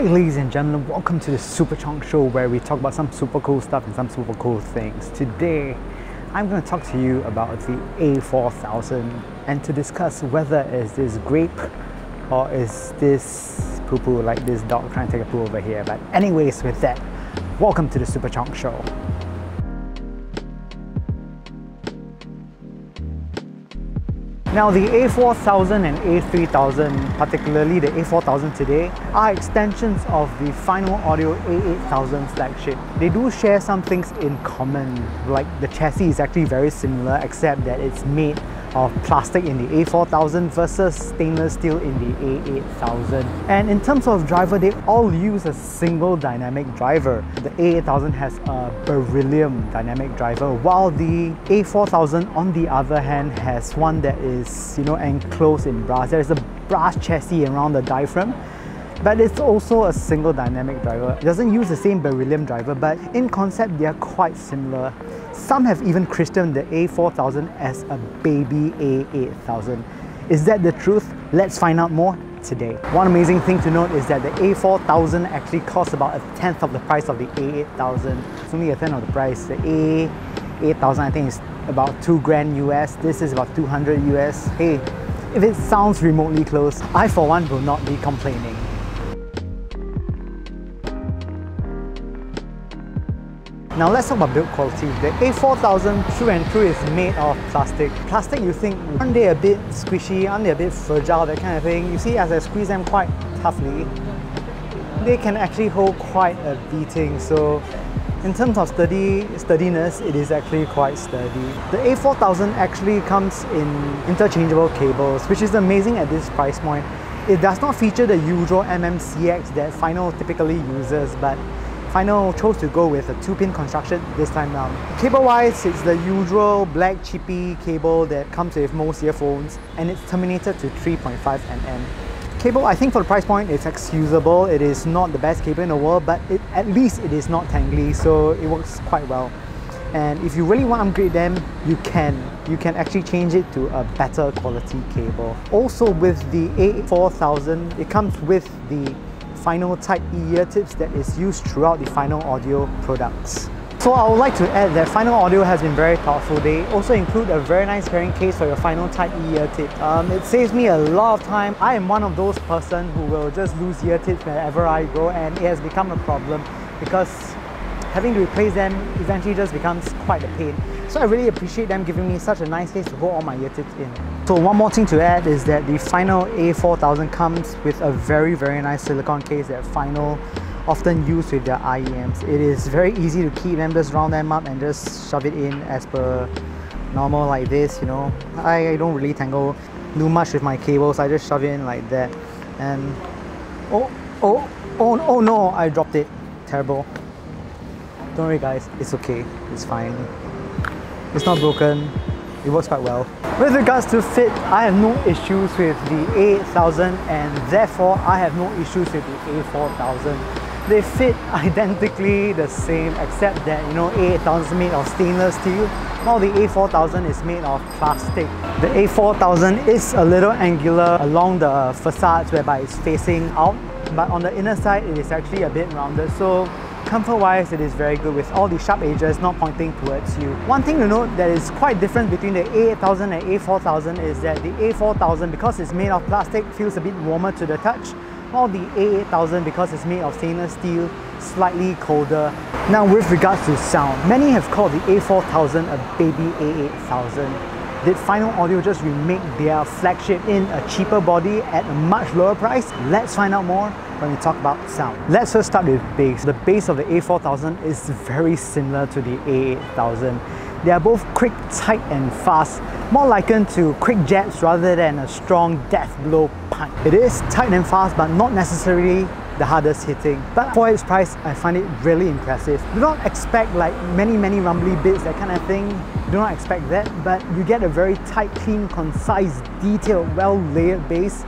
Alright, ladies and gentlemen, welcome to the Super Chunk Show, where we talk about some super cool stuff and some super cool things. Today, I'm going to talk to you about the A4000 and to discuss whether is this grape or is this poo-poo, like this dog trying to take a poo over here. But anyways, with that, welcome to the Super Chunk Show. Now the A4000 and A3000, particularly the A4000 today, are extensions of the final audio A8000 flagship. They do share some things in common, like the chassis is actually very similar except that it's made of plastic in the A4000 versus stainless steel in the A8000. And in terms of driver, they all use a single dynamic driver. The A8000 has a beryllium dynamic driver, while the A4000 on the other hand has one that is, enclosed in brass. There's a brass chassis around the diaphragm, but it's also a single dynamic driver. It doesn't use the same beryllium driver, but in concept they are quite similar. Some have even christened the A4000 as a baby A8000. Is that the truth? Let's find out more today. One amazing thing to note is that the A4000 actually costs about 1/10 of the price of the A8000. It's only 1/10 of the price. The A8000 I think is about $2,000 US. This is about 200 US. Hey, if it sounds remotely close, I for one will not be complaining. Now let's talk about build quality. The A4000 through and through is made of plastic. Plastic, you think, aren't they a bit squishy, aren't they a bit fragile, that kind of thing? You see, as I squeeze them quite toughly, they can actually hold quite a beating. So in terms of sturdiness, it is actually quite sturdy. The A4000 actually comes in interchangeable cables, which is amazing at this price point. It does not feature the usual MMCX that Final typically uses, but Final chose to go with a 2-pin construction this time round. Cable-wise, it's the usual black cheapy cable that comes with most earphones, and it's terminated to 3.5 mm. Cable, I think for the price point, it's excusable. It is not the best cable in the world, but at least it is not tangly, so it works quite well. And if you really want to upgrade them, you can. You can actually change it to a better quality cable. Also with the A4000, it comes with the Final Type E ear tips that is used throughout the Final Audio products. So I would like to add that Final Audio has been very thoughtful. They also include a very nice carrying case for your Final Type E ear tip. It saves me a lot of time. I am one of those person who will just lose ear tips wherever I go, and it has become a problem because having to replace them eventually just becomes quite a pain. So I really appreciate them giving me such a nice case to hold all my ear tips in. So one more thing to add is that the Final A4000 comes with a very nice silicone case that Final often use with their IEMs. It is very easy to keep them, just round them up and just shove it in as per normal like this, I don't really do much with my cables. I just shove it in like that. And oh no, I dropped it. Terrible. Don't worry guys, it's okay, it's fine. It's not broken, it works quite well. With regards to fit, I have no issues with the A8000 and therefore I have no issues with the A4000. They fit identically the same except that, A8000 is made of stainless steel, while the A4000 is made of plastic. The A4000 is a little angular along the facades whereby it's facing out, but on the inner side it is actually a bit rounded, so comfort-wise, it is very good with all the sharp edges not pointing towards you. One thing to note that is quite different between the A8000 and A4000 is that the A4000, because it's made of plastic, feels a bit warmer to the touch, while the A8000, because it's made of stainless steel, slightly colder. Now with regards to sound, many have called the A4000 a baby A8000. Did Final Audio just remake their flagship in a cheaper body at a much lower price? Let's find out more when we talk about sound. Let's first start with bass. The bass of the A4000 is very similar to the A8000. They are both quick, tight and fast, more likened to quick jabs rather than a strong death blow punch. It is tight and fast, but not necessarily the hardest hitting. But for its price, I find it really impressive. Do not expect like many rumbly bits, that kind of thing. Do not expect that, but you get a very tight, clean, concise, detailed, well-layered bass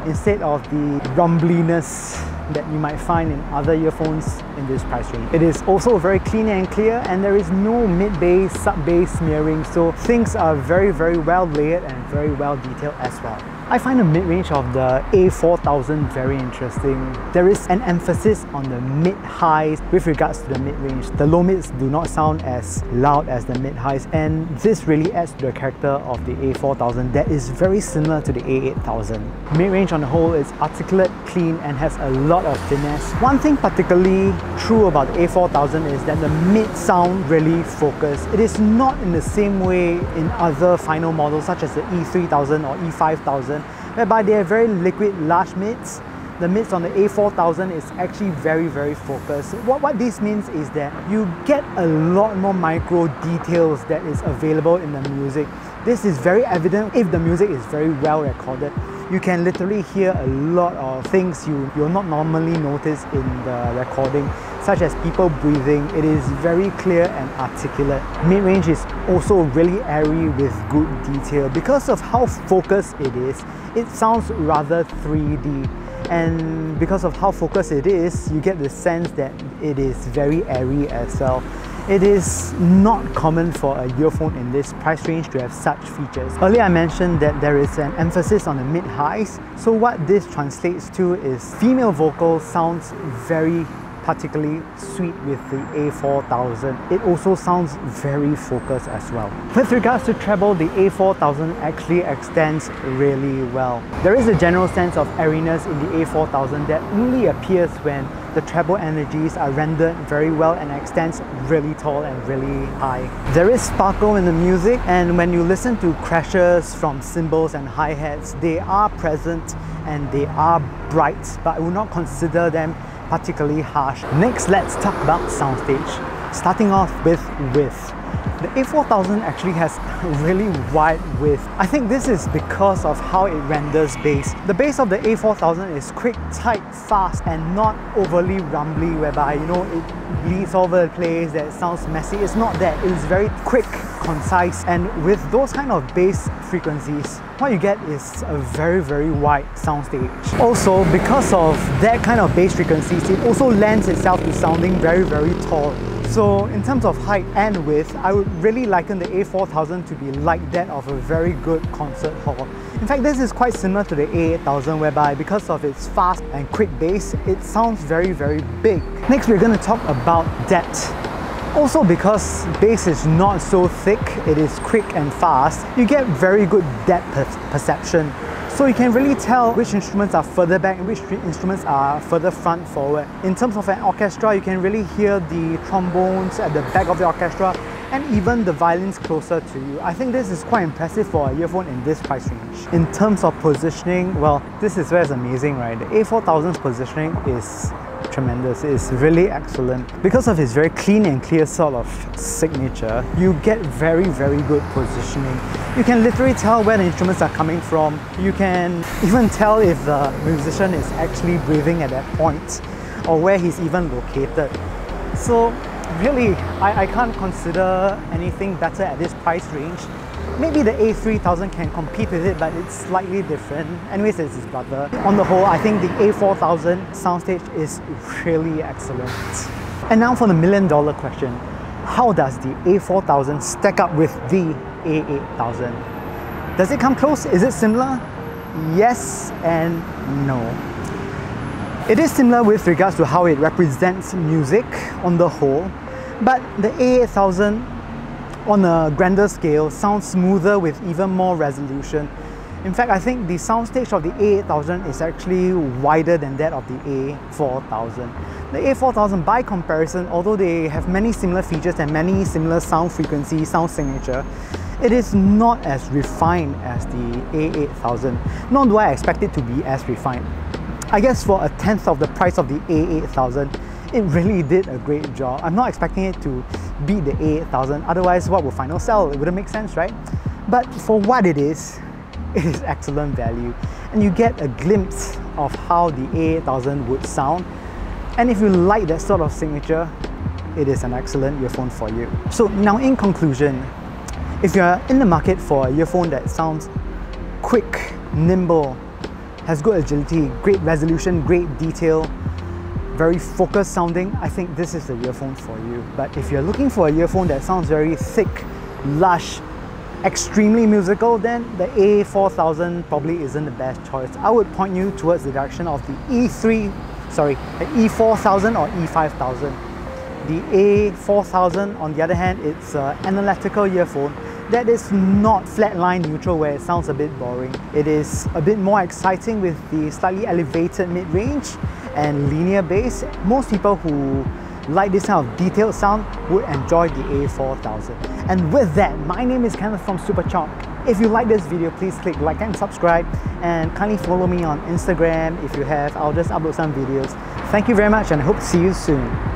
instead of the rumbliness that you might find in other earphones in this price range. It is also very clean and clear, and there is no mid-bass, sub-bass smearing, so things are very well layered and very well detailed as well. I find the mid-range of the A4000 very interesting. There is an emphasis on the mid-highs with regards to the mid-range. The low-mids do not sound as loud as the mid-highs, and this really adds to the character of the A4000 that is very similar to the A8000. Mid-range on the whole is articulate, clean, and has a lot of finesse. One thing particularly true about the A4000 is that the mid sound really focused. It is not in the same way in other final models such as the E3000 or E5000, whereby they are very liquid, large mids. The mids on the A4000 is actually very focused. What this means is that you get a lot more micro details that is available in the music. This is very evident if the music is very well recorded. You can literally hear a lot of things you'll not normally notice in the recording, such as people breathing. It is very clear and articulate. Mid-range is also really airy with good detail. Because of how focused it is, it sounds rather 3D. And because of how focused it is, you get the sense that it is very airy as well. It is not common for a earphone in this price range to have such features. Earlier I mentioned that there is an emphasis on the mid-highs. So what this translates to is female vocal sounds very particularly sweet with the A4000. It also sounds very focused as well. With regards to treble, the A4000 actually extends really well. There is a general sense of airiness in the A4000 that only appears when the treble energies are rendered very well and extends really tall and really high. There is sparkle in the music, and when you listen to crashes from cymbals and hi-hats, they are present and they are bright, but I would not consider them particularly harsh. Next, let's talk about Soundstage. Starting off with width. The A4000 actually has really wide width. I think this is because of how it renders bass. The bass of the A4000 is quick, tight, fast, and not overly rumbly, whereby it bleeds all over the place, that it sounds messy. It's not that. It is very quick, concise, and with those kind of bass frequencies, what you get is a very wide soundstage. Also, because of that kind of bass frequencies, it also lends itself to sounding very tall. So in terms of height and width, I would really liken the A4000 to be like that of a very good concert hall. In fact, this is quite similar to the A8000, whereby because of its fast and quick bass, it sounds very big. Next, we're going to talk about depth. Also, because bass is not so thick, it is quick and fast, you get very good depth perception. So you can really tell which instruments are further back and which instruments are further front forward. In terms of an orchestra, you can really hear the trombones at the back of the orchestra and even the violins closer to you. I think this is quite impressive for a earphone in this price range. In terms of positioning, well, this is where it's amazing, right? The A4000's positioning is tremendous. It's really excellent. Because of its very clean and clear sort of signature, you get very good positioning. You can literally tell where the instruments are coming from. You can even tell if the musician is actually breathing at that point, or where he's even located. So really, I can't consider anything better at this price range. Maybe the A3000 can compete with it, but it's slightly different. Anyways, it's his brother. On the whole, I think the A4000 soundstage is really excellent. And now for the million-dollar question. How does the A4000 stack up with the A8000? Does it come close? Is it similar? Yes and no. It is similar with regards to how it represents music on the whole, but the A8000 on a grander scale sounds smoother with even more resolution. In fact, I think the soundstage of the A8000 is actually wider than that of the A4000. The A4000, by comparison, although they have many similar features and many similar sound frequency, sound signature, it is not as refined as the A8000, nor do I expect it to be as refined. I guess for a tenth of the price of the A8000, it really did a great job. I'm not expecting it to beat the A8000, otherwise what would final sell? It wouldn't make sense, right? But for what it is excellent value. And you get a glimpse of how the A8000 would sound. And if you like that sort of signature, it is an excellent earphone for you. So now in conclusion, if you're in the market for a earphone that sounds quick, nimble, has good agility, great resolution, great detail, very focused sounding, I think this is the earphone for you. But if you're looking for a earphone that sounds very thick, lush, extremely musical, then the A4000 probably isn't the best choice. I would point you towards the direction of the the E4000 or E5000. The A4000, on the other hand, it's an analytical earphone that is not flatline neutral where it sounds a bit boring. It is a bit more exciting with the slightly elevated mid-range and linear bass. Most people who like this kind of detailed sound would enjoy the A4000. And with that, my name is Kenneth from Superchalk. If you like this video, please click like and subscribe, and kindly follow me on Instagram. If you have, I'll just upload some videos. Thank you very much, and I hope to see you soon.